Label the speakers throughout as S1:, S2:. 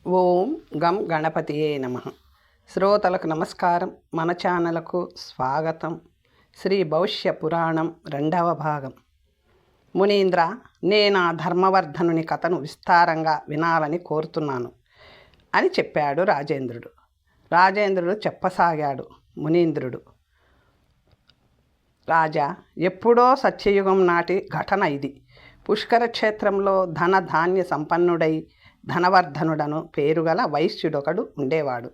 S1: ఓం గం గణపతియే నమః. శ్రోతలకు నమస్కారం. మన ఛానల్కు స్వాగతం. శ్రీ భవిష్య పురాణం 2వ భాగం. మునీంద్ర, నేను ఆ ధర్మవర్ధనుని కథను విస్తారంగా వినాలని కోరుతున్నాను అని చెప్పాడు రాజేంద్రుడు. రాజేంద్రుడు చెప్పసాగాడు. మునీంద్రుడు, రాజా, ఎప్పుడో సత్యయుగం నాటి ఘటన ఇది. పుష్కర క్షేత్రంలో ధన ధాన్య సంపన్నుడై ధనవర్ధనుడను పేరుగల వైశ్యుడొకడు ఉండేవాడు.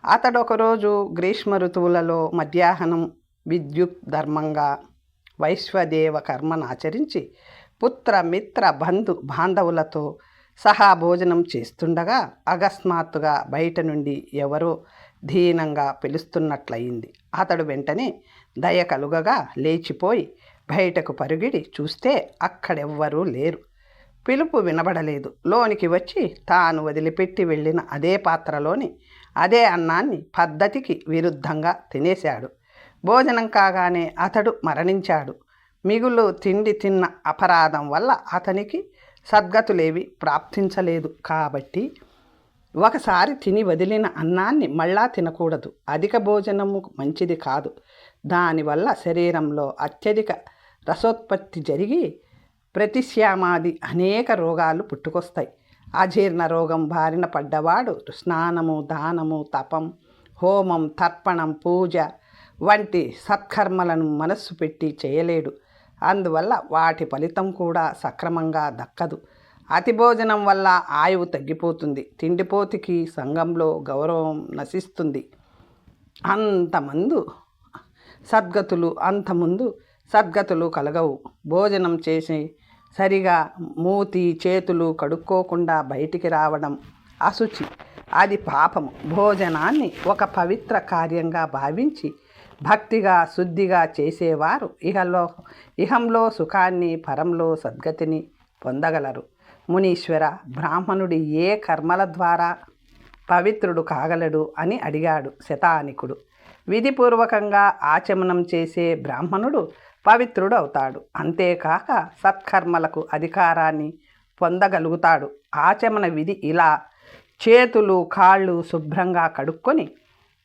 S1: అతడొకరోజు గ్రీష్మ ఋతువులలో మధ్యాహ్నం విద్యుత్ ధర్మంగా వైశ్వదేవ కర్మను ఆచరించి పుత్ర మిత్ర బంధు బాంధవులతో సహా భోజనం చేస్తుండగా అకస్మాత్తుగా బయట నుండి ఎవరో దీనంగా పిలుస్తున్నట్లయింది. అతడు వెంటనే దయ కలుగగా లేచిపోయి బయటకు పరుగిడి చూస్తే అక్కడెవ్వరూ లేరు. పిలుపు వినబడలేదు. లోనికి వచ్చి తాను వదిలిపెట్టి వెళ్ళిన అదే పాత్రలోని అదే అన్నాన్ని పద్ధతికి విరుద్ధంగా తినేశాడు. భోజనం కాగానే అతడు మరణించాడు. మిగులు తిండి తిన్న అపరాధం వల్ల అతనికి సద్గతులేవి ప్రాప్తించలేదు. కాబట్టి ఒకసారి తిని వదిలిన అన్నాన్ని మళ్ళా తినకూడదు. అధిక భోజనము మంచిది కాదు. దానివల్ల శరీరంలో అత్యధిక రసోత్పత్తి జరిగి ప్రతిశ్యామాది అనేక రోగాలు పుట్టుకొస్తాయి. అజీర్ణ రోగం బారిన పడ్డవాడు స్నానము, దానము, తపం, హోమం, తర్పణం, పూజ వంటి సత్కర్మలను మనస్సు పెట్టి చేయలేడు. అందువల్ల వాటి ఫలితం కూడా సక్రమంగా దక్కదు. అతి భోజనం వల్ల ఆయువు తగ్గిపోతుంది. తిండిపోతికి సంఘంలో గౌరవం నశిస్తుంది. అంతముందు సద్గతులు కలగవు. భోజనం చేసి సరిగా మూతి చేతులు కడుక్కోకుండా బయటికి రావడం అశుచి, అది పాపము. భోజనాన్ని ఒక పవిత్ర కార్యంగా భావించి భక్తిగా శుద్ధిగా చేసేవారు ఇహంలో సుఖాన్ని, పరంలో సద్గతిని పొందగలరు. మునీశ్వర, బ్రాహ్మణుడి ఏ కర్మల ద్వారా పవిత్రుడు కాగలడు అని అడిగాడు శతానికుడు. విధిపూర్వకంగా ఆచమనం చేసే బ్రాహ్మణుడు పవిత్రుడు అవుతాడు. అంతేకాక సత్కర్మలకు అధికారాన్ని పొందగలుగుతాడు. ఆచమన విధి ఇలా: చేతులు కాళ్ళు శుభ్రంగా కడుక్కొని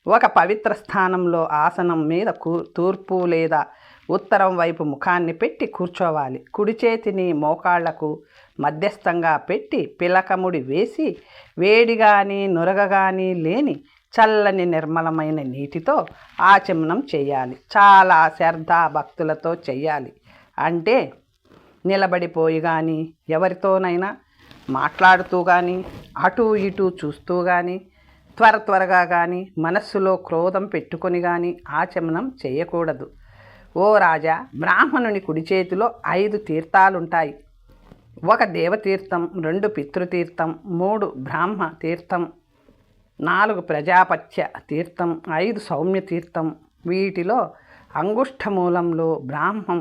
S1: ఒక పవిత్ర స్థానంలో ఆసనం మీద తూర్పు లేదా ఉత్తరం వైపు ముఖాన్ని పెట్టి కూర్చోవాలి. కుడి చేతిని మోకాళ్లకు మధ్యస్థంగా పెట్టి పిలకముడి వేసి వేడి కానీ నురగ కానీ లేని చల్లని నిర్మలమైన నీటితో ఆచమనం చేయాలి. చాలా శ్రద్ధ భక్తులతో చేయాలి. అంటే నిలబడిపోయి కానీ, ఎవరితోనైనా మాట్లాడుతూ కానీ, అటు ఇటు చూస్తూ కానీ, త్వరగా కానీ, మనస్సులో క్రోధం పెట్టుకొని కానీ ఆచమనం చేయకూడదు. ఓ రాజా, బ్రాహ్మణుని కుడి చేతిలో 5 తీర్థాలుంటాయి. 1 దేవతీర్థం, 2 పితృతీర్థం, 3 బ్రాహ్మ తీర్థం, 4 ప్రజాపత్య తీర్థం, 5 సౌమ్య తీర్థం. వీటిలో అంగుష్ఠ మూలంలో బ్రాహ్మం,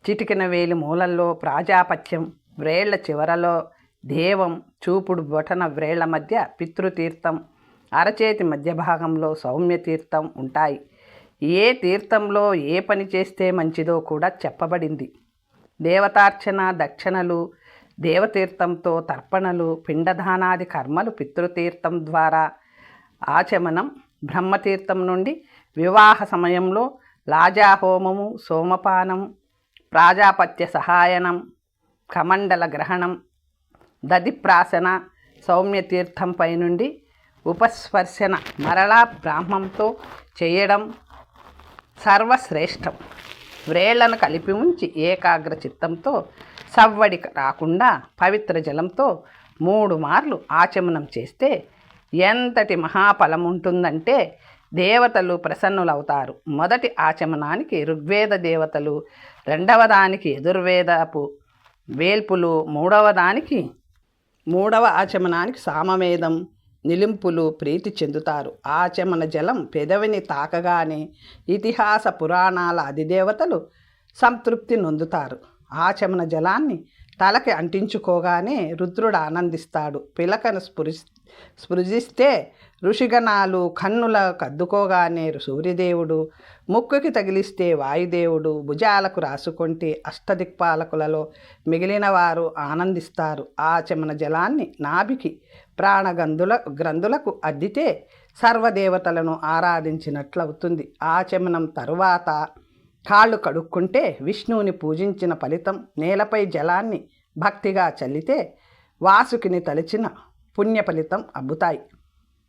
S1: చిటికిన వేలి మూలంలో ప్రాజాపత్యం, వ్రేళ్ల చివరలో దేవం, చూపుడు బొటన వ్రేళ్ల మధ్య పితృతీర్థం, అరచేతి మధ్య భాగంలో సౌమ్య తీర్థం ఉంటాయి. ఏ తీర్థంలో ఏ పని చేస్తే మంచిదో కూడా చెప్పబడింది. దేవతార్చన, దక్షిణలు దేవతీర్థంతో, తర్పణలు, పిండదానాది కర్మలు పితృతీర్థం ద్వారా. ఆచమనం బ్రహ్మతీర్థం నుండి వివాహ సమయంలో లాజాహోమము, సోమపానం, ప్రాజాపత్య సహాయనం, కమండల గ్రహణం, దధిప్రాసన, సౌమ్యతీర్థంపై నుండి ఉపస్పర్శన మరలా బ్రాహ్మంతో చేయడం సర్వశ్రేష్టం. వ్రేళ్లను కలిపి ఉంచి ఏకాగ్ర చిత్తంతో సవ్వడి రాకుండా పవిత్ర జలంతో 3 మార్లు ఆచమనం చేస్తే ఎంతటి మహాఫలం ఉంటుందంటే దేవతలు ప్రసన్నులవుతారు. మొదటి ఆచమనానికి ఋగ్వేద దేవతలు, 2వ దానికి యజుర్వేదపు వేల్పులు, 3వ ఆచమనానికి సామవేదం నిలింపులు ప్రీతి చెందుతారు. ఆచమన జలం పెదవిని తాకగానే ఇతిహాస పురాణాల అధిదేవతలు సంతృప్తి నొందుతారు. ఆచమన జలాన్ని తలకి అంటించుకోగానే రుద్రుడు ఆనందిస్తాడు. పిలకను స్పృశిస్తే ఋషిగణాలు, కన్నులకు అద్దుకోగానే సూర్యదేవుడు, ముక్కుకి తగిలిస్తే వాయుదేవుడు, భుజాలకు రాసుకుంటే అష్టదిక్పాలకులలో మిగిలిన వారు ఆనందిస్తారు. ఆచమన జలాన్ని నాభికి గ్రంథులకు అద్దితే సర్వదేవతలను ఆరాధించినట్లవుతుంది. ఆచమనం తరువాత కాళ్ళు కడుక్కుంటే విష్ణువుని పూజించిన ఫలితం. నేలపై జలాన్ని భక్తిగా చల్లితే వాసుకిని తలిచిన పుణ్య ఫలితం అబ్బుతాయి.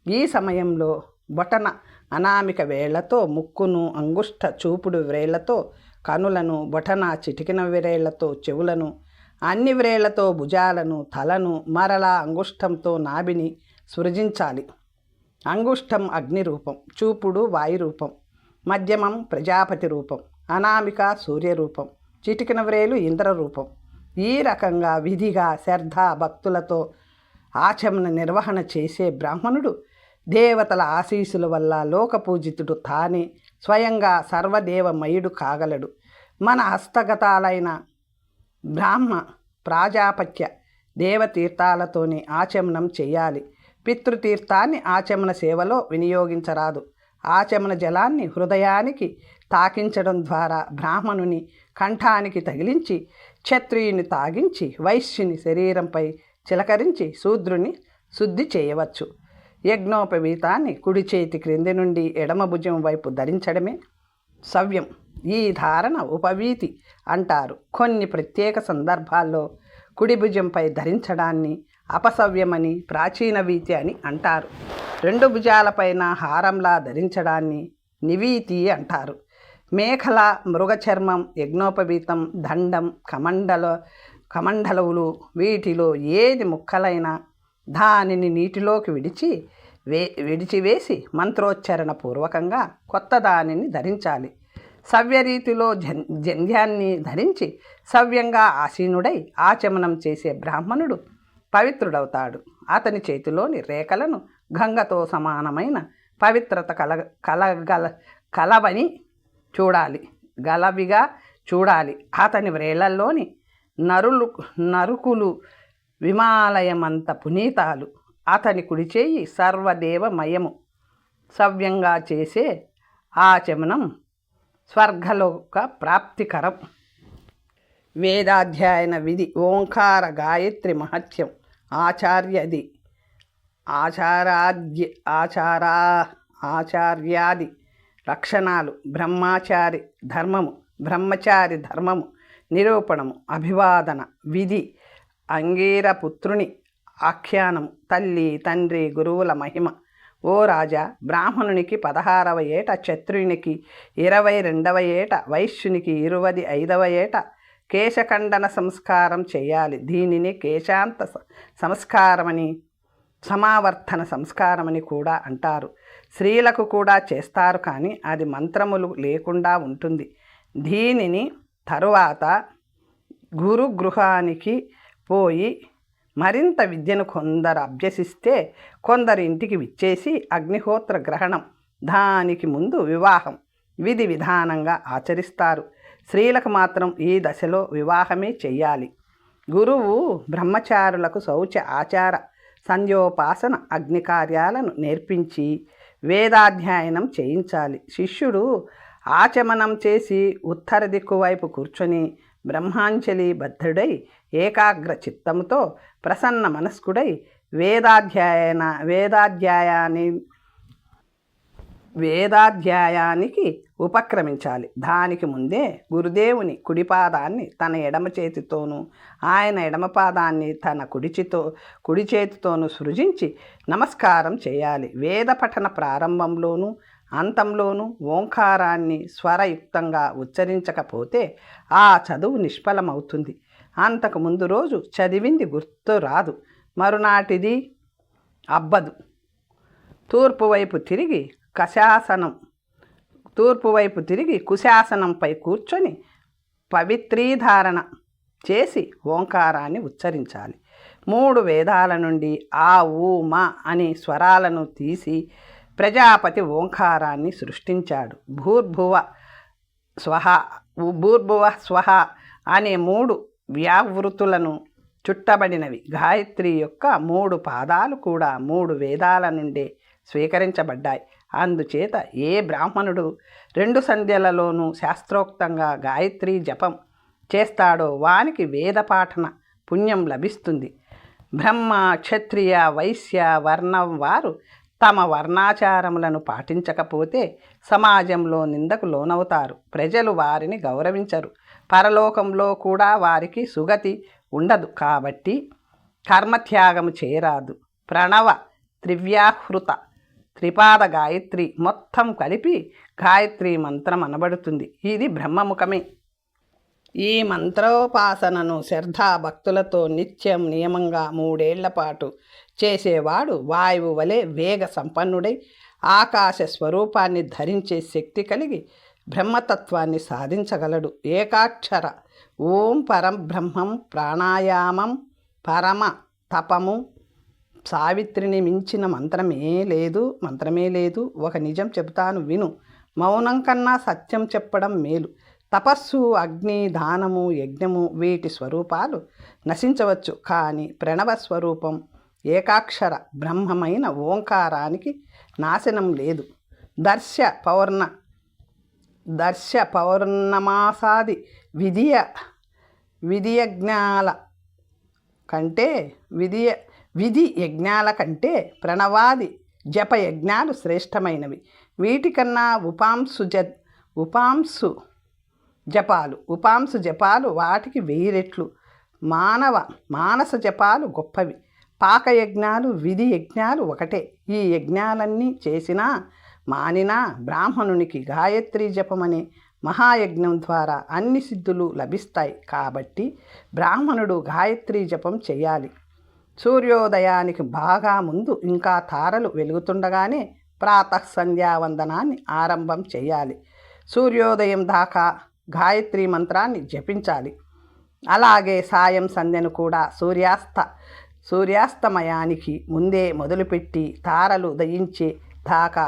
S1: ఈ సమయంలో బొటన అనామిక వేళ్లతో ముక్కును, అంగుష్ట చూపుడు వ్రేళ్లతో కనులను, బొటన చిటికిన వ్రేళ్లతో చెవులను, అన్ని వ్రేళ్లతో భుజాలను, తలను, మరలా అంగుష్టంతో నాభిని సృజించాలి. అంగుష్టం అగ్ని రూపం, చూపుడు వాయు రూపం, మధ్యమం ప్రజాపతి రూపం, అనామిక సూర్యరూపం, చిటికిన వ్రేలు ఇంద్ర రూపం. ఈ రకంగా విధిగా శ్రద్ధ భక్తులతో ఆచమన నిర్వహణ చేసే బ్రాహ్మణుడు దేవతల ఆశీస్సుల వల్ల లోకపూజితుడు తానే స్వయంగా సర్వదేవమయుడు కాగలడు. మన హస్తగతాలైన బ్రాహ్మ ప్రాజాపత్య దేవతీర్థాలతోనే ఆచమనం చేయాలి. పితృతీర్థాన్ని ఆచమన సేవలో వినియోగించరాదు. ఆచమన జలాన్ని హృదయానికి తాకించడం ద్వారా బ్రాహ్మణుని కంఠానికి తగిలించి, క్షత్రియుని తాగించి, వైశ్యుని శరీరంపై చిలకరించి శూద్రుని శుద్ధి చేయవచ్చు. యజ్ఞోపవీతాన్ని కుడి చేతి క్రింది నుండి ఎడమ భుజం వైపు ధరించడమే సవ్యం. ఈ ధారణ ఉపవీతి అంటారు. కొన్ని ప్రత్యేక సందర్భాల్లో కుడి భుజంపై ధరించడాన్ని అపసవ్యమని, ప్రాచీన వీతి అని అంటారు. రెండు భుజాలపైన హారంలా ధరించడాన్ని నివీతి అంటారు. మేఖల, మృగచర్మం, యజ్ఞోపవీతం, దండం, కమండలువులు వీటిలో ఏది ముక్కలైనా దానిని నీటిలోకి విడిచివేసి మంత్రోచ్చరణ పూర్వకంగా కొత్త దానిని ధరించాలి. సవ్యరీతిలో జంధ్యాన్ని ధరించి సవ్యంగా ఆసీనుడై ఆచమనం చేసే బ్రాహ్మణుడు పవిత్రుడవుతాడు. అతని చేతిలోని రేఖలను గంగతో సమానమైన పవిత్రత గలవిగా చూడాలి. అతని వ్రేళ్లలోని నరుకులు విమాలయమంత పునీతాలు. అతని కుడి చేయి సర్వదేవమయము. సవ్యంగా చేసే ఆచమనం స్వర్గలోక ప్రాప్తికరం. వేదాధ్యయన విధి. ఓంకార గాయత్రి మహత్యం. ఆచార్యాది లక్షణాలు. బ్రహ్మచారి ధర్మము నిరూపణము. అభివాదన విధి. అంగీరపుత్రుని ఆఖ్యానము. తల్లి తండ్రి గురువుల మహిమ. ఓ రాజా, బ్రాహ్మణునికి 16వ ఏట, క్షత్రునికి 22వ ఏట, వైశ్యునికి 25వ ఏట కేశఖండన సంస్కారం చేయాలి. దీనిని కేశాంత సంస్కారమని, సమావర్తన సంస్కారమని కూడా అంటారు. స్త్రీలకు కూడా చేస్తారు, కానీ అది మంత్రములు లేకుండా ఉంటుంది. దీనిని తరువాత గురుగృహానికి పోయి మరింత విద్యను కొందరు అభ్యసిస్తే, కొందరు ఇంటికి విచ్చేసి అగ్నిహోత్ర గ్రహణం, దానికి ముందు వివాహం విధి విధానంగా ఆచరిస్తారు. స్త్రీలకు మాత్రం ఈ దశలో వివాహమే చెయ్యాలి. గురువు బ్రహ్మచారులకు శౌచ, ఆచార, సంధ్యోపాసన, అగ్ని కార్యాలను నేర్పించి వేదాధ్యయనం చేయించాలి. శిష్యుడు ఆచమనం చేసి ఉత్తర దిక్కు వైపు కూర్చొని బ్రహ్మాంజలి బద్ధుడై ఏకాగ్ర చిత్తంతో ప్రసన్న మనస్కుడై వేదాధ్యాయానికి ఉపక్రమించాలి. దానికి ముందే గురుదేవుని కుడిపాదాన్ని తన ఎడమ చేతితోనూ, ఆయన ఎడమ పాదాన్ని తన కుడి చేతితోనూ సృజించి నమస్కారం చేయాలి. వేద పఠన ప్రారంభంలోనూ అంతంలోనూ ఓంకారాన్ని స్వరయుక్తంగా ఉచ్చరించకపోతే ఆ చదువు నిష్ఫలమవుతుంది. అంతకు ముందు రోజు చదివింది గుర్తు రాదు, మరునాటిది అబ్బదు. తూర్పు వైపు తిరిగి కుశాసనంపై కూర్చొని పవిత్రీధారణ చేసి ఓంకారాన్ని ఉచ్చరించాలి. 3 వేదాల నుండి ఆ, ఊ, మా అని స్వరాలను తీసి ప్రజాపతి ఓంకారాన్ని సృష్టించాడు. భూర్భువ స్వహ అనే 3 వ్యావృతులను చుట్టబడినవి. గాయత్రి యొక్క 3 పాదాలు కూడా 3 వేదాల నుండే స్వీకరించబడ్డాయి. అందుచేత ఏ బ్రాహ్మణుడు 2 సంధ్యలలోనూ శాస్త్రోక్తంగా గాయత్రి జపం చేస్తాడో వానికి వేదపాఠన పుణ్యం లభిస్తుంది. బ్రహ్మ, క్షత్రియ, వైశ్య వర్ణం వారు తమ వర్ణాచారములను పాటించకపోతే సమాజంలో నిందకు లోనవుతారు. ప్రజలు వారిని గౌరవించరు. పరలోకంలో కూడా వారికి సుగతి ఉండదు. కాబట్టి కర్మత్యాగము చేయరాదు. ప్రణవ త్రివ్యాహృత త్రిపాద గాయత్రి మొత్తం కలిపి గాయత్రి మంత్రం అనబడుతుంది. ఇది బ్రహ్మముఖమే. ఈ మంత్రోపాసనను శ్రద్ధాభక్తులతో నిత్యం నియమంగా 3 ఏళ్ల పాటు చేసేవాడు వాయువు వలె వేగ సంపన్నుడై ఆకాశ స్వరూపాన్ని ధరించే శక్తి కలిగి బ్రహ్మతత్వాన్ని సాధించగలడు. ఏకాక్షర ఓం పరబ్రహ్మం ప్రాణాయామం పరమ తపము సావిత్రిని మించిన మంత్రమే లేదు. ఒక నిజం చెబుతాను విను. మౌనం కన్నా సత్యం చెప్పడం మేలు. తపస్సు, అగ్ని, దానము, యజ్ఞము వీటి స్వరూపాలు నశించవచ్చు. కానీ ప్రణవ స్వరూపం ఏకాక్షర బ్రహ్మమైన ఓంకారానికి నాశనం లేదు. దర్శ పౌర్ణమాసాది విధి యజ్ఞాల కంటే ప్రణవాది జపయజ్ఞాలు శ్రేష్టమైనవి. వీటికన్నా ఉపాంసు జపాలు వాటికి 1000 రెట్లు. మానస జపాలు గొప్పవి. పాకయజ్ఞాలు, విధి యజ్ఞాలు ఒకటే. ఈ యజ్ఞాలన్నీ చేసినా మానినా బ్రాహ్మణునికి గాయత్రీ జపమనే మహాయజ్ఞం ద్వారా అన్ని సిద్ధులు లభిస్తాయి. కాబట్టి బ్రాహ్మణుడు గాయత్రీ జపం చేయాలి. సూర్యోదయానికి బాగా ముందు ఇంకా తారలు వెలుగుతుండగానే ప్రాతః సంధ్యావందనాన్ని ఆరంభం చేయాలి. సూర్యోదయం దాకా గాయత్రీ మంత్రాన్ని జపించాలి. అలాగే సాయం సంధ్యను కూడా సూర్యాస్తమయానికి ముందే మొదలుపెట్టి తారలు దయించే దాకా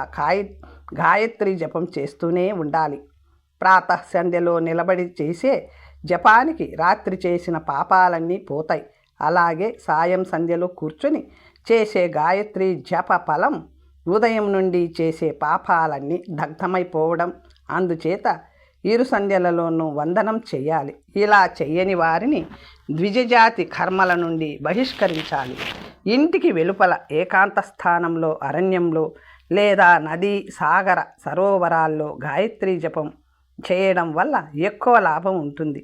S1: గాయత్రీ జపం చేస్తూనే ఉండాలి. ప్రాతః సంధ్యలో నిలబడి చేసే జపానికి రాత్రి చేసిన పాపాలన్నీ పోతాయి. అలాగే సాయం సంధ్యలో కూర్చొని చేసే గాయత్రీ జప ఫలం ఉదయం నుండి చేసే పాపాలన్నీ దగ్ధమైపోవడం. అందుచేత 2 సంధ్యలలోనూ వందనం చేయాలి. ఇలా చెయ్యని వారిని ద్విజజాతి కర్మల నుండి బహిష్కరించాలి. ఇంటికి వెలుపల ఏకాంత స్థానంలో, అరణ్యంలో లేదా నదీ, సాగర, సరోవరాల్లో గాయత్రీ జపం చేయడం వల్ల ఎక్కువ లాభం ఉంటుంది.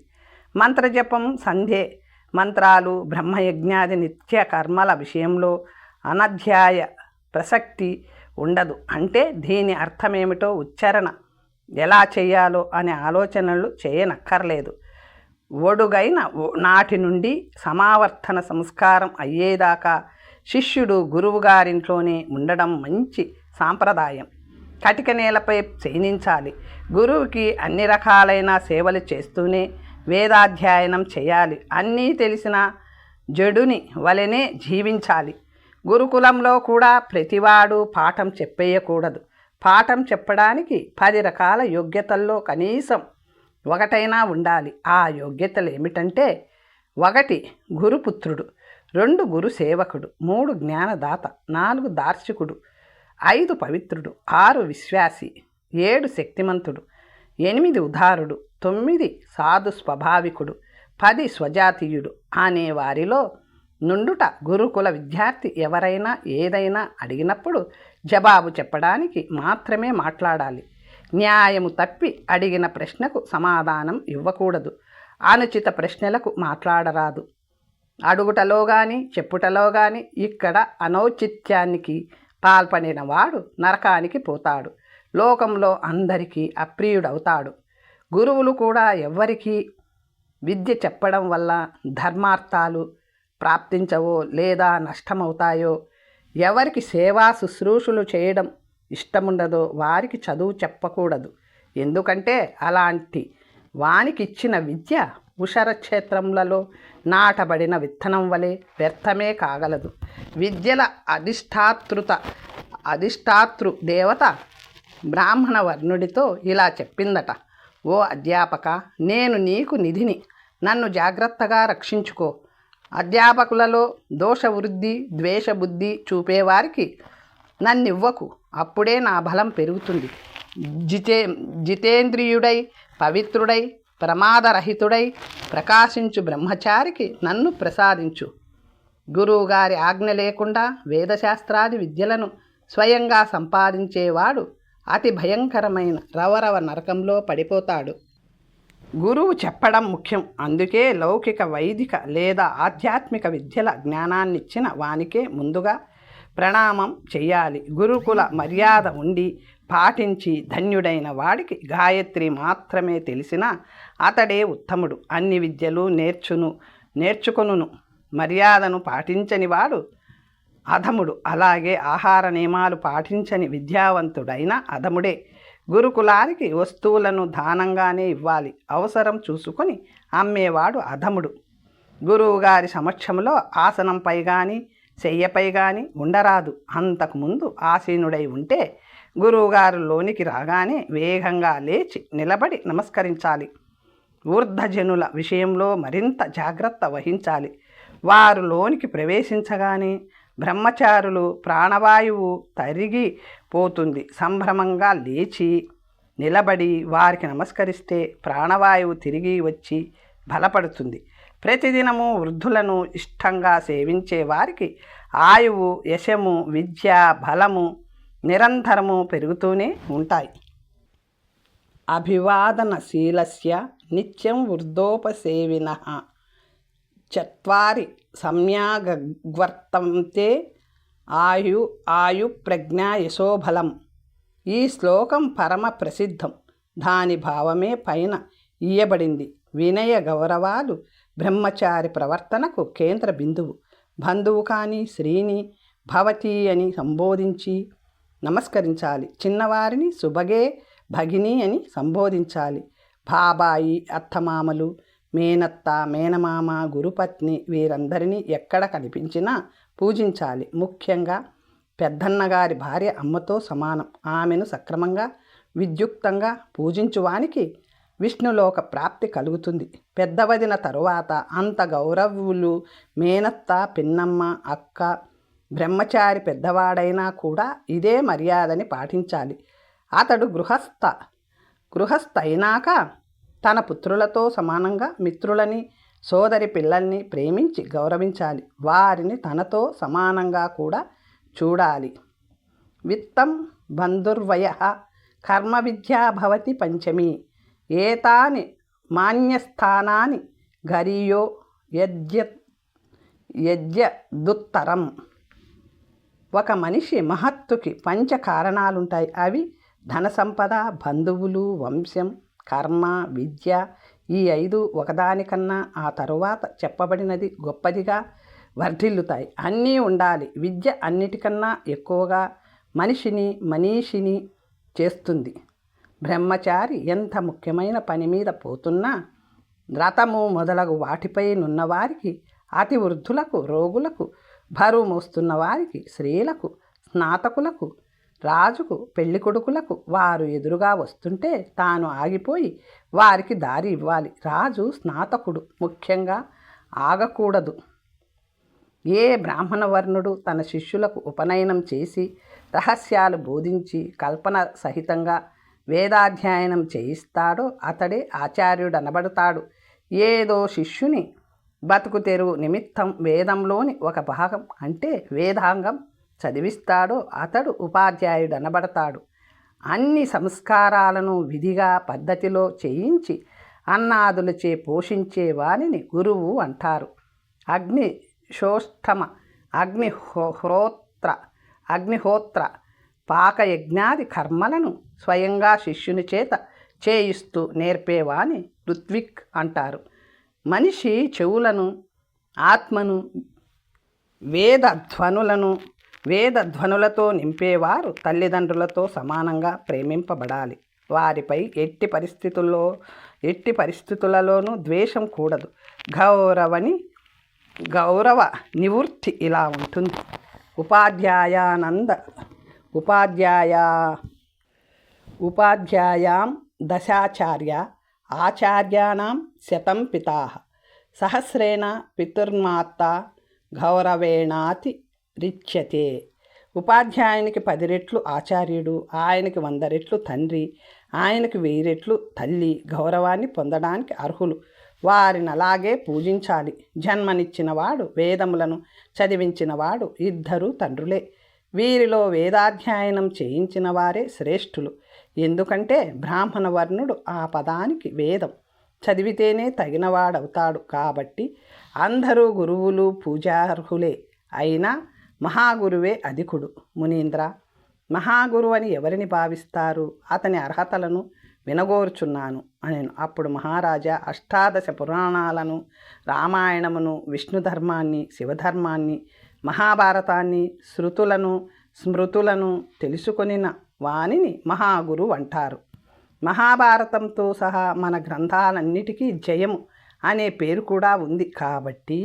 S1: మంత్రజపం, సంధ్యే మంత్రాలు, బ్రహ్మయజ్ఞాది నిత్య కర్మల విషయంలో అనధ్యాయ ప్రసక్తి ఉండదు. అంటే దీని అర్థమేమిటో ఉచ్చారణ ఎలా చేయాలో అనే ఆలోచనలు చేయనక్కర్లేదు. ఒడుగైన నాటి నుండి సమావర్తన సంస్కారం అయ్యేదాకా శిష్యుడు గురువుగారింట్లోనే ఉండడం మంచి సాంప్రదాయం. కటిక నేలపై శయనించాలి. గురువుకి అన్ని రకాలైన సేవలు చేస్తూనే వేదాధ్యయనం చేయాలి. అన్నీ తెలిసిన జడుని వలెనే జీవించాలి. గురుకులంలో కూడా ప్రతివాడు పాఠం చెప్పేయకూడదు. పాఠం చెప్పడానికి 10 రకాల యోగ్యతల్లో కనీసం ఒకటైనా ఉండాలి. ఆ యోగ్యతలు ఏమిటంటే 1 గురుపుత్రుడు, 2 గురు సేవకుడు, 3 జ్ఞానదాత, 4 దార్శికుడు, 5 పవిత్రుడు, 6 విశ్వాసి, 7 శక్తిమంతుడు, 8 ఉదారుడు, 9 సాధు స్వభావికుడు, 10 స్వజాతీయుడు అనే వారిలో నుండుట. గురుకుల విద్యార్థి ఎవరైనా ఏదైనా అడిగినప్పుడు జవాబు చెప్పడానికి మాత్రమే మాట్లాడాలి. న్యాయము తప్పి అడిగిన ప్రశ్నకు సమాధానం ఇవ్వకూడదు. అనుచిత ప్రశ్నలకు మాట్లాడరాదు. అడుగుటలో కానీ చెప్పుటలో కానీ ఇక్కడ అనౌచిత్యానికి పాల్పడిన వాడు నరకానికి పోతాడు. లోకంలో అందరికీ అప్రియుడవుతాడు. గురువులు కూడా ఎవ్వరికీ విద్య చెప్పడం వల్ల ధర్మార్థాలు ప్రాప్తించవో లేదా నష్టమవుతాయో, ఎవరికి సేవా శుశ్రూషలు చేయడం ఇష్టముండదో వారికి చదువు చెప్పకూడదు. ఎందుకంటే అలాంటి వానికిచ్చిన విద్య ఉషరక్షేత్రములలో నాటబడిన విత్తనం వలె వ్యర్థమే కాగలదు. విద్యల అధిష్టాతృ దేవత బ్రాహ్మణ వర్ణుడితో ఇలా చెప్పిందట: ఓ అధ్యాపక, నేను నీకు నిధిని, నన్ను జాగ్రత్తగా రక్షించుకో. అధ్యాపకులలో దోషవృద్ధి ద్వేషబుద్ధి చూపేవారికి నన్నివ్వకు, అప్పుడే నా బలం పెరుగుతుంది. జితేంద్రియుడై పవిత్రుడై ప్రమాదరహితుడై ప్రకాశించు బ్రహ్మచారికి నన్ను ప్రసాదించు. గురువుగారి ఆజ్ఞ లేకుండా వేదశాస్త్రాది విద్యలను స్వయంగా సంపాదించేవాడు అతి భయంకరమైన రవరవ నరకంలో పడిపోతాడు. గురువు చెప్పడం ముఖ్యం. అందుకే లౌకిక వైదిక లేదా ఆధ్యాత్మిక విద్యల జ్ఞానాన్నిచ్చిన వానికే ముందుగా ప్రణామం చెయ్యాలి. గురుకుల మర్యాద ఉండి పాటించి ధన్యుడైన వాడికి గాయత్రి మాత్రమే తెలిసినా అతడే ఉత్తముడు. అన్ని విద్యలు నేర్చుకొనును మర్యాదను పాటించని వాడు అధముడు. అలాగే ఆహార నియమాలు పాటించని విద్యావంతుడైన అధముడే. గురుకులానికి వస్తువులను దానంగానే ఇవ్వాలి. అవసరం చూసుకొని అమ్మేవాడు అధముడు. గురువుగారి సమక్షంలో ఆసనంపై కానీ చెయ్యపై కానీ ఉండరాదు. అంతకుముందు ఆసీనుడై ఉంటే గురువుగారు లోనికి రాగానే వేగంగా లేచి నిలబడి నమస్కరించాలి. ఊర్ధజనుల విషయంలో మరింత జాగ్రత్త వహించాలి. వారు లోనికి ప్రవేశించగానే బ్రహ్మచారులు ప్రాణవాయువు తరిగిపోతుంది. సంభ్రమంగా లేచి నిలబడి వారికి నమస్కరిస్తే ప్రాణవాయువు తిరిగి వచ్చి బలపడుతుంది. ప్రతిదినము వృద్ధులను ఇష్టంగా సేవించే వారికి ఆయువు, యశము, విద్య, బలము నిరంతరము పెరుగుతూనే ఉంటాయి. అభివాదనశీలస్య నిత్యం వృద్ధోపసేవినః చత్వారి సమ్యాగ్వర్తంతే ఆయు ప్రజ్ఞ యశోబలం. ఈ శ్లోకం పరమ ప్రసిద్ధం. దాని భావమే పైన ఇయ్యబడింది. వినయ గౌరవాలు బ్రహ్మచారి ప్రవర్తనకు కేంద్ర బిందువు. బంధువు కానీ స్త్రీని భవతి అని సంబోధించి నమస్కరించాలి. చిన్నవారిని సుభగే భగిని అని సంబోధించాలి. బాబాయి, అత్తమామలు, మేనత్త, మేనమామ, గురుపత్ని వీరందరినీ ఎక్కడ కనిపించినా పూజించాలి. ముఖ్యంగా పెద్దన్నగారి భార్య అమ్మతో సమానం. ఆమెను సక్రమంగా విద్యుక్తంగా పూజించువానికి విష్ణులోక ప్రాప్తి కలుగుతుంది. పెద్దవదిన తరువాత అంత గౌరవులు మేనత్త, పిన్నమ్మ, అక్క. బ్రహ్మచారి పెద్దవాడైనా కూడా ఇదే మర్యాదని పాటించాలి. అతడు గృహస్థ అయినాక తన పుత్రులతో సమానంగా మిత్రులని, సోదరి పిల్లల్ని ప్రేమించి గౌరవించాలి. వారిని తనతో సమానంగా కూడా చూడాలి. విత్తం బంధుర్వయః కర్మ విద్యా భవతి పంచమి. ఏతాని మాన్యస్థానాని గరీయో యజ్ఞదుత్తరం. ఒక మనిషి మహత్తుకి పంచ కారణాలుంటాయి. అవి ధన సంపద, బంధువులు, వంశం, కర్మ, విద్య. ఈ 5 ఒకదానికన్నా ఆ తరువాత చెప్పబడినది గొప్పదిగా వర్ధిల్లుతాయి. అన్నీ ఉండాలి. విద్య అన్నిటికన్నా ఎక్కువగా మనీషిని చేస్తుంది. బ్రహ్మచారి ఎంత ముఖ్యమైన పని మీద పోతున్నా వ్రతము మొదలగు వాటిపై నున్నవారికి, అతి వృద్ధులకు, రోగులకు, బరువు మోస్తున్న వారికి, స్త్రీలకు, స్నాతకులకు, రాజుకు, పెళ్లి కొడుకులకు వారు ఎదురుగా వస్తుంటే తాను ఆగిపోయి వారికి దారి ఇవ్వాలి. రాజు స్నాతకుడు ముఖ్యంగా ఆగకూడదు. ఏ బ్రాహ్మణ వర్ణుడు తన శిష్యులకు ఉపనయనం చేసి రహస్యాలు బోధించి కల్పన సహితంగా వేదాధ్యయనం చేయిస్తాడో అతడే ఆచార్యుడనబడతాడు. ఏదో శిష్యుని బతుకు తెరువు నిమిత్తం వేదంలోని ఒక భాగం అంటే వేదాంగం చదివిస్తాడో అతడు ఉపాధ్యాయుడనబడతాడు. అన్ని సంస్కారాలను విధిగా పద్ధతిలో చేయించి అన్నాదులచే పోషించే వారిని గురువు అంటారు. అగ్నిశోష్టమ, అగ్నిహోత్ర, పాకయజ్ఞాది కర్మలను స్వయంగా శిష్యుని చేత చేయిస్తూ నేర్పేవాని ఋత్విక్ అంటారు. మనిషి చెవులను, ఆత్మను వేదధ్వనులతో నింపేవారు తల్లిదండ్రులతో సమానంగా ప్రేమింపబడాలి. వారిపై ఎట్టి పరిస్థితులలోనూ ద్వేషం కూడదు. గౌరవ నివృత్తి ఇలా ఉంటుంది. ఉపాధ్యాయాం దశాచార్య ఆచార్యాణం శతం పితాః సహస్రేణ పితుర్మాత గౌరవేణాతి రిచ్యతే. ఉపాధ్యాయునికి 10 రెట్లు ఆచార్యుడు, ఆయనకి 100 రెట్లు తండ్రి, ఆయనకి 1000 రెట్లు తల్లి గౌరవాన్ని పొందడానికి అర్హులు. వారిని అలాగే పూజించాలి. జన్మనిచ్చినవాడు, వేదములను చదివించినవాడు ఇద్దరూ తండ్రులే. వీరిలో వేదాధ్యయనం చేయించిన వారే శ్రేష్ఠులు. ఎందుకంటే బ్రాహ్మణ వర్ణుడు ఆ పదానికి వేదం చదివితేనే తగినవాడవుతాడు. కాబట్టి అందరూ గురువులు పూజార్హులే. అయినా మహాగురువే అధికుడు. మునీంద్ర, మహాగురు అని ఎవరిని భావిస్తారు? అతని అర్హతలను వినగోరుచున్నాను అనెను. అప్పుడు మహారాజా 18 పురాణాలను, రామాయణమును, విష్ణుధర్మాన్ని, శివధర్మాన్ని, మహాభారతాన్ని, శృతులను, స్మృతులను తెలుసుకొనిన వానిని మహాగురు అంటారు. మహాభారతంతో సహా మన గ్రంథాలన్నిటికీ జయము అనే పేరు కూడా ఉంది. కాబట్టి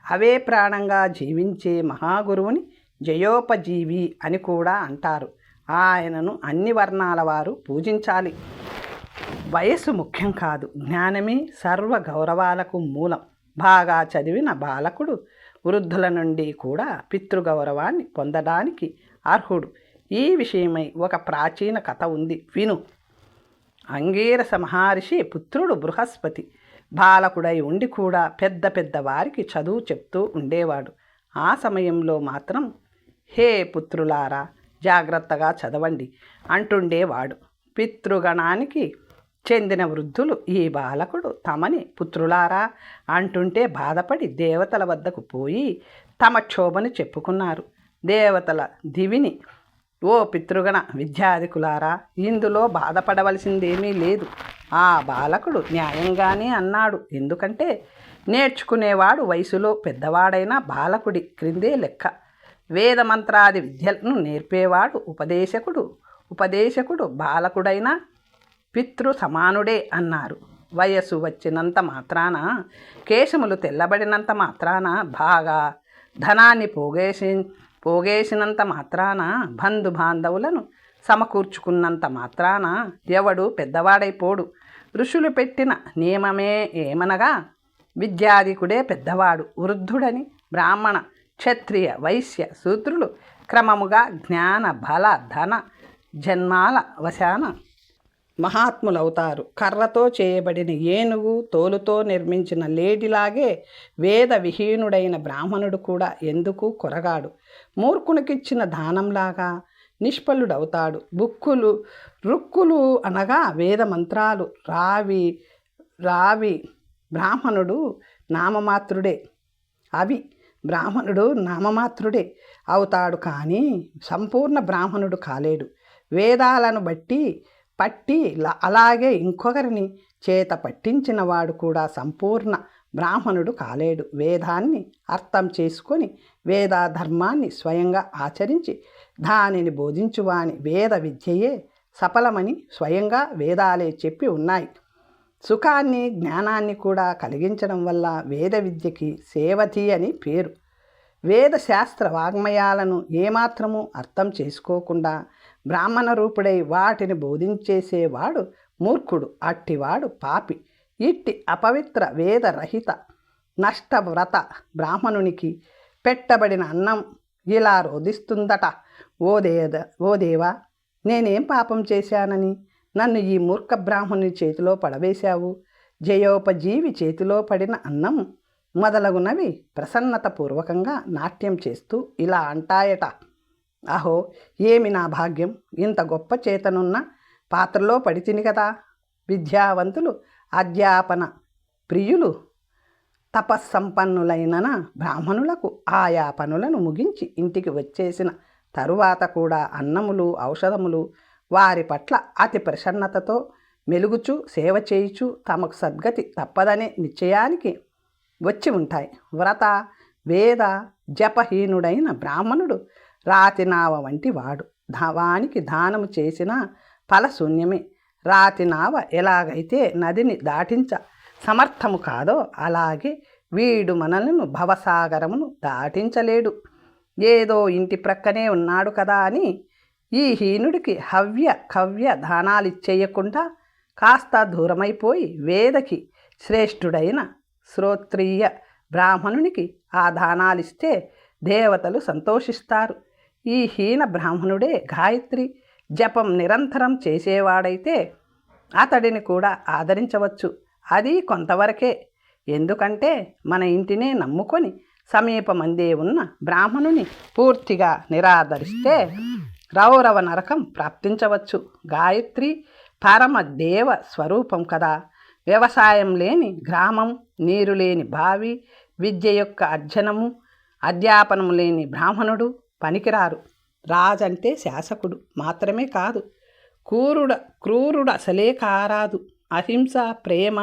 S1: అవే ప్రాణంగా జీవించే మహాగురువుని జయోపజీవి అని కూడా అంటారు. ఆయనను అన్ని వర్ణాల వారు పూజించాలి. వయస్సు ముఖ్యం కాదు, జ్ఞానమే సర్వ గౌరవాలకు మూలం. బాగా చదివిన బాలకుడు వృద్ధుల నుండి కూడా పితృగౌరవాన్ని పొందడానికి అర్హుడు. ఈ విషయమై ఒక ప్రాచీన కథ ఉంది, విను. అంగీరస మహర్షి పుత్రుడు బృహస్పతి బాలకుడై ఉండి కూడా పెద్ద పెద్ద వారికి చదువు చెప్తూ ఉండేవాడు. ఆ సమయంలో మాత్రం హే పుత్రులారా, జాగ్రత్తగా చదవండి అంటుండేవాడు. పితృగణానికి చెందిన వృద్ధులు ఈ బాలకుడు తమని పుత్రులారా అంటుంటే బాధపడి దేవతల వద్దకు పోయి తమ క్షోభను చెప్పుకున్నారు. దేవతల దివిని, ఓ పితృగణ విద్యాధికులారా, ఇందులో బాధపడవలసిందేమీ లేదు. ఆ బాలకుడు న్యాయంగానే అన్నాడు. ఎందుకంటే నేర్చుకునేవాడు వయసులో పెద్దవాడైన బాలకుడి క్రిందే లెక్క. వేదమంత్రాది విద్యలను నేర్పేవాడు ఉపదేశకుడు బాలకుడైన పితృ సమానుడే అన్నారు. వయస్సు వచ్చినంత మాత్రాన, కేశములు తెల్లబడినంత మాత్రాన, బాగా ధనాన్ని పోగేసినంత మాత్రాన, బంధుబాంధవులను సమకూర్చుకున్నంత మాత్రాన ఎవడు పెద్దవాడైపోడు. ఋషులు పెట్టిన నియమమే ఏమనగా విద్యాధికుడే పెద్దవాడు. వృద్ధుడని బ్రాహ్మణ, క్షత్రియ, వైశ్య, శూద్రులు క్రమముగా జ్ఞాన, బల, ధన జన్మాల వశాన మహాత్ములవుతారు. కర్రతో చేయబడిన ఏనుగు, తోలుతో నిర్మించిన లేడిలాగే వేద విహీనుడైన బ్రాహ్మణుడు కూడా ఎందుకు కొరగాడు. మూర్ఖునికిచ్చిన దానంలాగా నిష్ఫలుడవుతాడు. రుక్కులు అనగా వేద మంత్రాలు రావి బ్రాహ్మణుడు నామమాత్రుడే అవుతాడు, కానీ సంపూర్ణ బ్రాహ్మణుడు కాలేడు. వేదాలను పట్టి అలాగే ఇంకొకరిని చేత పట్టించిన వాడు కూడా సంపూర్ణ బ్రాహ్మణుడు కాలేడు. వేదాన్ని అర్థం చేసుకొని వేదాధర్మాన్ని స్వయంగా ఆచరించి దానిని బోధించువాని వేద విద్యయే సఫలమని స్వయంగా వేదాలే చెప్పి ఉన్నాయి. సుఖాన్ని, జ్ఞానాన్ని కూడా కలిగించడం వల్ల వేద విద్యకి సేవతి అని పేరు. వేద శాస్త్ర వాగ్మయాలను ఏమాత్రము అర్థం చేసుకోకుండా బ్రాహ్మణ రూపుడై వాటిని బోధించేసేవాడు మూర్ఖుడు. అట్టివాడు పాపి. ఇట్టి అపవిత్ర వేదరహిత నష్టవ్రత బ్రాహ్మణునికి పెట్టబడిన అన్నం ఇలా రోధిస్తుందట. ఓ దేవా, నేనేం పాపం చేశానని నన్ను ఈ మూర్ఖ బ్రాహ్మణుని చేతిలో పడవేశావు? జయోపజీవి చేతిలో పడిన అన్నం మొదలగునవి ప్రసన్నతపూర్వకంగా నాట్యం చేస్తూ ఇలా అంటాయట. అహో, ఏమి నా భాగ్యం! ఇంత గొప్ప చేతనున్న పాత్రలో పడితిని కదా. విద్యావంతులు, అధ్యాపన ప్రియులు, తపస్సంపన్నులైన బ్రాహ్మణులకు ఆయా పనులను ముగించి ఇంటికి వచ్చేసిన తరువాత కూడా అన్నములు, ఔషధములు వారి పట్ల అతి ప్రసన్నతతో మెలుగుచూ సేవ చేయుచు తమకు సద్గతి తప్పదనే నిశ్చయానికి వచ్చి ఉంటాయి. వ్రత, వేద, జపహీనుడైన బ్రాహ్మణుడు రాతినావ వంటి వాడు. వానికి దానము చేసిన ఫలశూన్యమే. రాతినావ ఎలాగైతే నదిని దాటించ సమర్థము కాదో అలాగే వీడు మనలను భవసాగరమును దాటించలేడు. ఏదో ఇంటి ప్రక్కనే ఉన్నాడు కదా అని ఈ హీనుడికి కవ్య దానాలిచ్చేయకుండా కాస్త దూరమైపోయి వేదకి శ్రేష్ఠుడైన శ్రోత్రియ బ్రాహ్మణునికి ఆ దానాలిస్తే దేవతలు సంతోషిస్తారు. ఈ హీన బ్రాహ్మణుడే గాయత్రి జపం నిరంతరం చేసేవాడైతే అతడిని కూడా ఆదరించవచ్చు. అది కొంతవరకే. ఎందుకంటే మన ఇంటినే నమ్ముకొని సమీపమందే ఉన్న బ్రాహ్మణుని పూర్తిగా నిరాదరిస్తే రౌరవ నరకం ప్రాప్తించవచ్చు. గాయత్రి పరమదేవ స్వరూపం కదా. వ్యవసాయం లేని గ్రామం, నీరు లేని బావి, విద్య యొక్క అర్జనము, అధ్యాపనం లేని బ్రాహ్మణుడు పనికిరారు. రాజంటే శాసకుడు మాత్రమే కాదు, క్రూరుడు అసలే కారాదు. అహింస, ప్రేమ,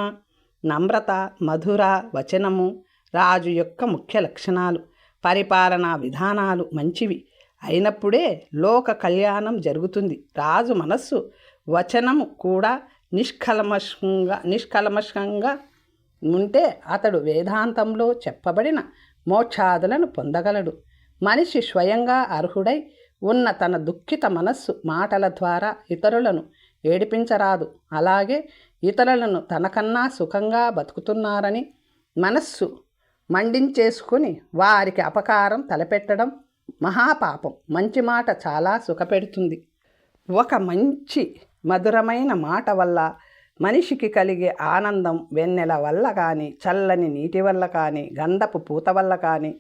S1: నమ్రత, మధుర వచనము రాజు యొక్క ముఖ్య లక్షణాలు. పరిపాలనా విధానాలు మంచివి అయినప్పుడే లోక కళ్యాణం జరుగుతుంది. రాజు మనస్సు, వచనము కూడా నిష్కల్మషంగా ఉంటే అతడు వేదాంతంలో చెప్పబడిన మోక్షాదులను పొందగలడు. మనిషి స్వయంగా అర్హుడై ఉన్న తన దుఃఖిత మనస్సు మాటల ద్వారా ఇతరులను ఏడిపించరాదు. అలాగే ఇతరులను తనకన్నా సుఖంగా బతుకుతున్నారని మనస్సు మండించేసుకుని వారికి అపకారం తలపెట్టడం మహాపాపం. మంచి మాట చాలా సుఖపెడుతుంది. ఒక మంచి మధురమైన మాట వల్ల మనిషికి కలిగే ఆనందం వెన్నెల వల్ల కానీ, చల్లని నీటి వల్ల కానీ, గంధపు పూత వల్ల కానీ,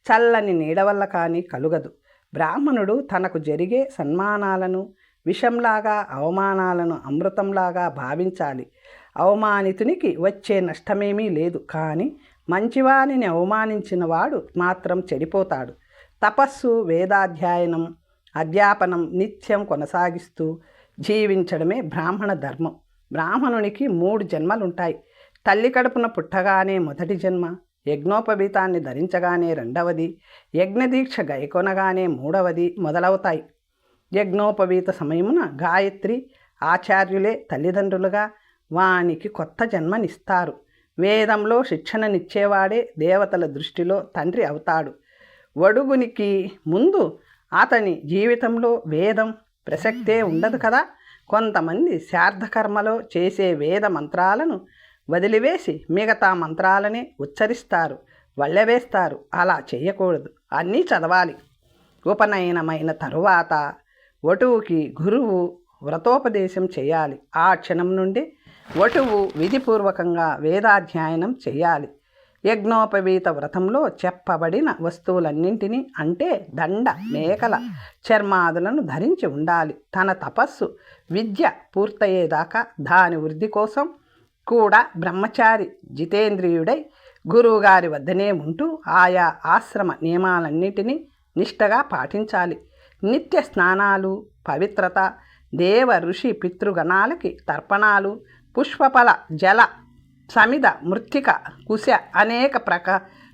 S1: చల్లని నీడ వల్ల కానీ కలుగదు. బ్రాహ్మణుడు తనకు జరిగే సన్మానాలను విషంలాగా, అవమానాలను అమృతంలాగా భావించాలి. అవమానితునికి వచ్చే నష్టమేమీ లేదు, కానీ మంచివానిని అవమానించిన వాడు మాత్రం చెడిపోతాడు. తపస్సు, వేదాధ్యయనం, అధ్యాపనం నిత్యం కొనసాగిస్తూ జీవించడమే బ్రాహ్మణ ధర్మం. బ్రాహ్మణునికి 3 జన్మలుంటాయి. తల్లి కడుపున పుట్టగానే మొదటి జన్మ, యజ్ఞోపవీతాన్ని ధరించగానే రెండవది, యజ్ఞదీక్ష గైకొనగానే మూడవది మొదలవుతాయి. యజ్ఞోపవీత సమయమున గాయత్రి ఆచార్యులే తల్లిదండ్రులుగా వానికి కొత్త జన్మనిస్తారు. వేదంలో శిక్షణనిచ్చేవాడే దేవతల దృష్టిలో తండ్రి అవుతాడు. వడుగునికి ముందు అతని జీవితంలో వేదం ప్రసక్తే ఉండదు కదా. కొంతమంది శ్రాద్ధకర్మలో చేసే వేద మంత్రాలను వదిలివేసి మిగతా మంత్రాలనే ఉచ్చరిస్తారు, వల్లెవేస్తారు. అలా చేయకూడదు, అన్నీ చదవాలి. ఉపనయనమైన తరువాత వటువుకి గురువు వ్రతోపదేశం చేయాలి. ఆ క్షణం నుండి వటువు విధిపూర్వకంగా వేదాధ్యయనం చేయాలి. యజ్ఞోపవీత వ్రతంలో చెప్పబడిన వస్తువులన్నింటినీ అంటే దండ, మేకల చర్మాదులను ధరించి ఉండాలి. తన తపస్సు, విద్య పూర్తయ్యేదాకా దాని వృద్ధి కోసం కూడా బ్రహ్మచారి జితేంద్రియుడై గురువుగారి వద్దనే ఉంటూ ఆయా ఆశ్రమ నియమాలన్నింటినీ నిష్టగా పాటించాలి. నిత్య స్నానాలు, పవిత్రత, దేవ ఋషి పితృగణాలకి తర్పణాలు, పుష్పఫల జల సమిద, మృత్తిక, కుశ, అనేక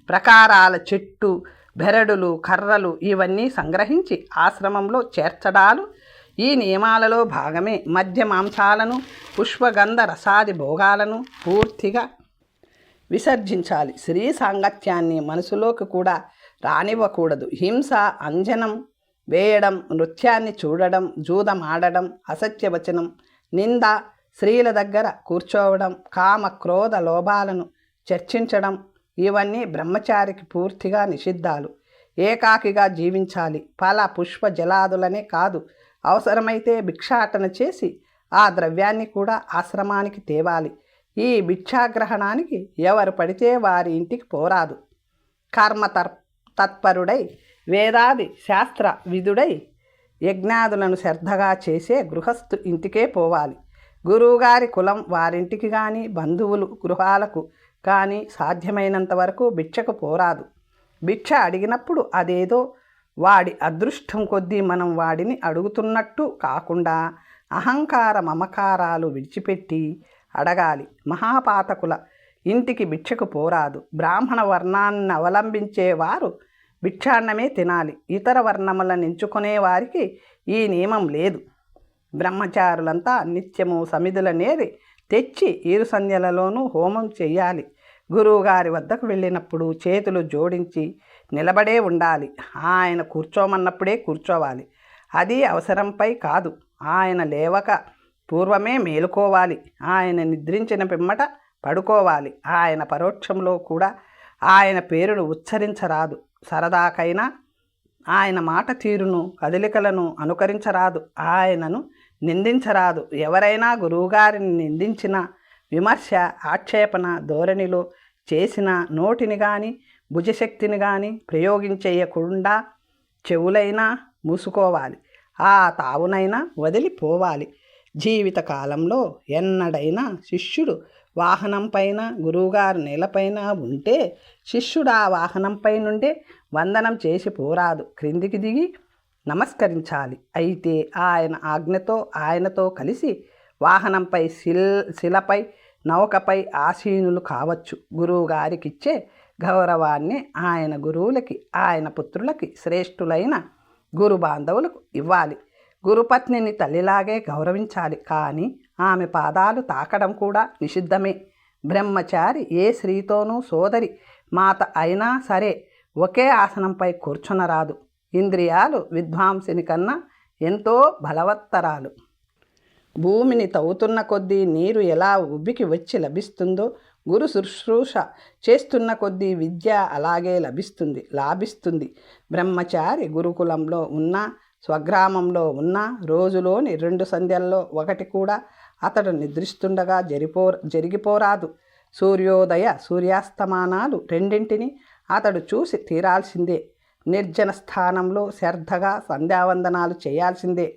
S1: ప్రకారాల చెట్టు, బెరడులు, కర్రలు ఇవన్నీ సంగ్రహించి ఆశ్రమంలో చేర్చడాలు ఈ నియమాలలో భాగమే. మద్య మాంసాలను, పుష్పగంధ రసాది భోగాలను పూర్తిగా విసర్జించాలి. స్త్రీ సాంగత్యాన్ని మనసులోకి కూడా రానివ్వకూడదు. హింస, అంజనం వేయడం, నృత్యాన్ని చూడడం, జూదమాడడం, అసత్యవచనం, నింద, స్త్రీల దగ్గర కూర్చోవడం, కామ క్రోధ లోభాలను చర్చించడం ఇవన్నీ బ్రహ్మచారికి పూర్తిగా నిషిద్ధాలు. ఏకాకిగా జీవించాలి. ఫల పుష్ప జలాదులనే కాదు, అవసరమైతే భిక్షాటన చేసి ఆ ద్రవ్యాన్ని కూడా ఆశ్రమానికి తేవాలి. ఈ భిక్షాగ్రహణానికి ఎవరు పడితే వారి ఇంటికి పోరాదు. కర్మ తత్పరుడై వేదాది శాస్త్ర విధుడై యజ్ఞాదులను శ్రద్ధగా చేసే గృహస్థు ఇంటికే పోవాలి. గురువుగారి కులం వారింటికి కానీ, బంధువులు గృహాలకు కానీ సాధ్యమైనంత వరకు భిక్షకు పోరాదు. భిక్ష అడిగినప్పుడు అదేదో వాడి అదృష్టం కొద్దీ మనం వాడిని అడుగుతున్నట్టు కాకుండా అహంకార మమకారాలు విడిచిపెట్టి అడగాలి. మహాపాతకుల ఇంటికి భిక్షకు పోరాదు. బ్రాహ్మణ వర్ణాన్ని అవలంబించేవారు భిక్షాన్నమే తినాలి. ఇతర వర్ణములను ఎంచుకునే వారికి ఈ నియమం లేదు. బ్రహ్మచారులంతా నిత్యము సమిధులనేది తెచ్చి 7 సంధ్యలలోనూ హోమం చెయ్యాలి. గురువుగారి వద్దకు వెళ్ళినప్పుడు చేతులు జోడించి నిలబడే ఉండాలి. ఆయన కూర్చోమన్నప్పుడే కూర్చోవాలి. అది అవసరంపై కాదు. ఆయన లేవక పూర్వమే మేలుకోవాలి. ఆయన నిద్రించిన పిమ్మట పడుకోవాలి. ఆయన పరోక్షంలో కూడా ఆయన పేరును ఉచ్చరించరాదు. సరదాకైనా ఆయన మాట తీరును కదలికలను అనుకరించరాదు. ఆయనను నిందించరాదు. ఎవరైనా గురువుగారిని నిందించిన విమర్శ ఆక్షేపణ ధోరణిలో చేసిన నోటిని కానీ భుజశక్తిని కానీ ప్రయోగించేయకుండా చెవులైనా మూసుకోవాలి. ఆ తావునైనా వదిలిపోవాలి. జీవితకాలంలో ఎన్నడైనా శిష్యుడు వాహనంపైన గురువుగారు నేలపైన ఉంటే శిష్యుడు ఆ వాహనంపై నుండే వందనం చేసి పోరాదు, క్రిందికి దిగి నమస్కరించాలి. అయితే ఆయన ఆజ్ఞతో ఆయనతో కలిసి వాహనంపై శిలపై నౌకపై ఆసీనులు కావచ్చు. గురువుగారికిచ్చే గౌరవాన్ని ఆయన గురువులకి ఆయన పుత్రులకి శ్రేష్ఠులైన గురు బాంధవులకు ఇవ్వాలి. గురుపత్నిని తల్లిలాగే గౌరవించాలి. కానీ ఆమె పాదాలు తాకడం కూడా నిషిద్ధమే. బ్రహ్మచారి ఏ స్త్రీతోనూ సోదరి మాత అయినా సరే ఒకే ఆసనంపై కూర్చునరాదు. ఇంద్రియాలు విద్వాంసుని కన్నా ఎంతో బలవత్తరాలు. భూమిని తవ్వుతున్న కొద్దీ నీరు ఎలా ఉబ్బికి వచ్చి లభిస్తుందో గురు శుశ్రూష చేస్తున్న కొద్దీ విద్య అలాగే లాభిస్తుంది. బ్రహ్మచారి గురుకులంలో ఉన్నా స్వగ్రామంలో ఉన్న రోజులోని 2 సంధ్యల్లో ఒకటి కూడా అతడు నిద్రిస్తుండగా జరిగిపోరాదు. సూర్యోదయ సూర్యాస్తమానాలు రెండింటిని అతడు చూసి తీరాల్సిందే. నిర్జన స్థానంలో శ్రద్ధగా సంధ్యావందనాలు చేయాల్సిందే.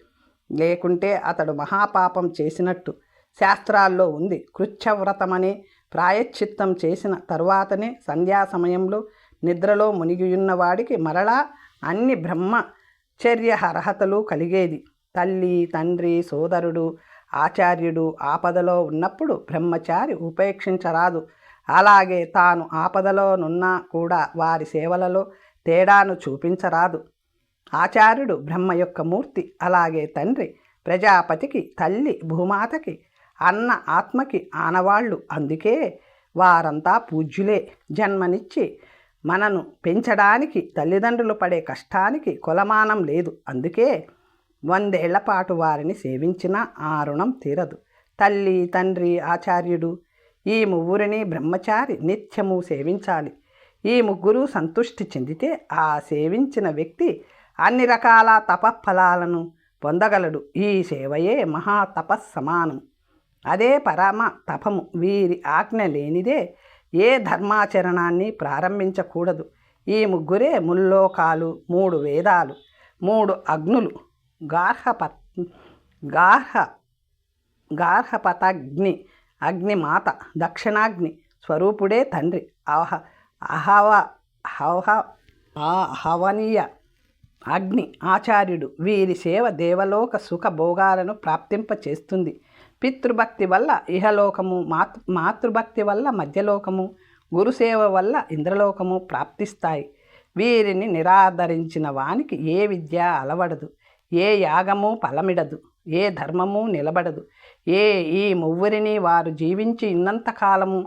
S1: లేకుంటే అతడు మహాపాపం చేసినట్టు శాస్త్రాల్లో ఉంది. కృత్యవ్రతమనే ప్రాయశ్చిత్తం చేసిన తరువాతనే సంధ్యా సమయంలో నిద్రలో మునిగియున్నవాడికి మరలా అన్ని బ్రహ్మచర్య అర్హతలు కలిగేది. తల్లి తండ్రి సోదరుడు ఆచార్యుడు ఆపదలో ఉన్నప్పుడు బ్రహ్మచారి ఉపేక్షించరాదు. అలాగే తాను ఆపదలోనున్నా కూడా వారి సేవలలో తేడాను చూపించరాదు. ఆచార్యుడు బ్రహ్మ యొక్క మూర్తి. అలాగే తండ్రి ప్రజాపతికి, తల్లి భూమాతకి, అన్న ఆత్మకి ఆనవాళ్ళు. అందుకే వారంతా పూజ్యులే. జన్మనిచ్చి మనను పెంచడానికి తల్లిదండ్రులు పడే కష్టానికి కొలమానం లేదు. అందుకే 100 ఏళ్ల పాటు వారిని సేవించినా ఆ రుణం తీరదు. తల్లి తండ్రి ఆచార్యుడు ఈ ముగ్గురిని బ్రహ్మచారి నిత్యము సేవించాలి. ఈ ముగ్గురు సంతుష్టి చెందితే ఆ సేవించిన వ్యక్తి అన్ని రకాల తపఫలాలను పొందగలడు. ఈ సేవయే మహాతపస్సమానం. అదే పరమ తపము. వీరి ఆజ్ఞ లేనిదే ఏ ధర్మాచరణాన్ని ప్రారంభించకూడదు. ఈ ముగ్గురే ముల్లోకాలు, 3 వేదాలు, 3 అగ్నులు, గార్హపతగ్ని అగ్నిమాత, దక్షిణాగ్ని స్వరూపుడే తండ్రి, హవనీయ అగ్ని ఆచార్యుడు. వీరి సేవ దేవలోక సుఖ భోగాలను ప్రాప్తింపచేస్తుంది. పితృభక్తి వల్ల ఇహలోకము, మాతృభక్తి వల్ల మధ్యలోకము, గురుసేవ వల్ల ఇంద్రలోకము ప్రాప్తిస్తాయి. వీరిని నిరాదరించిన వానికి ఏ విద్య అలవడదు, ఏ యాగము ఫలమిడదు, ఏ ధర్మము నిలబడదు. ఈ మువ్వురిని వారు జీవించి ఉన్నంతకాలము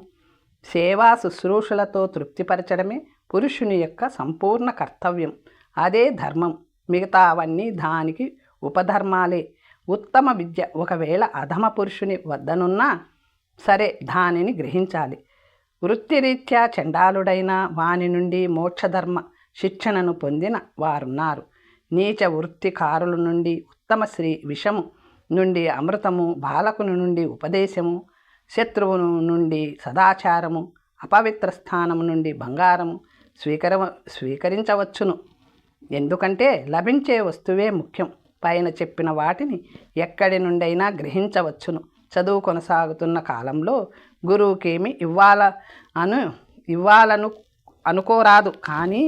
S1: సేవా శుశ్రూషలతో తృప్తిపరచడమే పురుషుని యొక్క సంపూర్ణ కర్తవ్యం. అదే ధర్మం. మిగతావన్నీ దానికి ఉపధర్మాలే. ఉత్తమ విద్య ఒకవేళ అధమ పురుషుని వద్దనున్నా సరే దానిని గ్రహించాలి. వృత్తిరీత్యా చండాలుడైన వాని నుండి మోక్షధర్మ శిక్షణను పొందిన వారున్నారు. నీచ వృత్తికారుల నుండి ఉత్తమ శ్రీ విషము నుండి అమృతము, బాలకుని నుండి ఉపదేశము, శత్రువును నుండి సదాచారము, అపవిత్ర స్థానము నుండి బంగారము స్వీకరించవచ్చును. ఎందుకంటే లభించే వస్తువే ముఖ్యం. పైన చెప్పిన వాటిని ఎక్కడి నుండైనా గ్రహించవచ్చును. చదువు కొనసాగుతున్న కాలంలో గురువుకేమి ఇవ్వాలను అనుకోరాదు. కానీ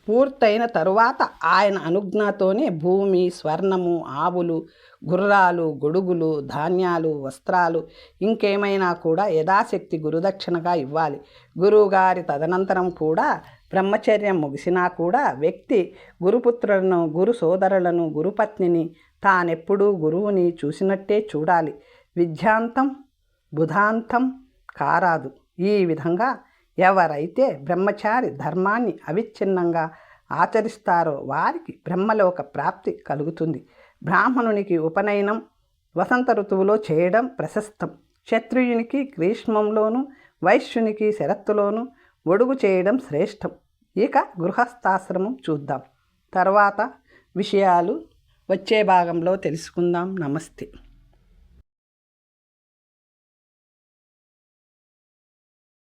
S1: పూర్తయిన తరువాత ఆయన అనుజ్ఞతోనే భూమి, స్వర్ణము, ఆవులు, గుర్రాలు, గొడుగులు, ధాన్యాలు, వస్త్రాలు, ఇంకేమైనా కూడా యథాశక్తి గురుదక్షిణగా ఇవ్వాలి. గురువుగారి తదనంతరం కూడా బ్రహ్మచర్యం ముగిసినా కూడా వ్యక్తి గురుపుత్రులను, గురు సోదరులను, గురుపత్నిని తానెప్పుడూ గురువుని చూసినట్టే చూడాలి. విద్యాంతం బుధాంతం కారాదు. ఈ విధంగా ఎవరైతే బ్రహ్మచారి ధర్మాన్ని అవిచ్ఛిన్నంగా ఆచరిస్తారో వారికి బ్రహ్మలోక ప్రాప్తి కలుగుతుంది. బ్రాహ్మణునికి ఉపనయనం వసంత ఋతువులో చేయడం ప్రశస్తం. క్షత్రియునికి గ్రీష్మంలోను, వైశ్యునికి శరత్తులోను ఒడుగు చేయడం శ్రేష్టం. ఇక గృహస్థాశ్రమం చూద్దాం. తర్వాత విషయాలు వచ్చే భాగంలో తెలుసుకుందాం. నమస్తే.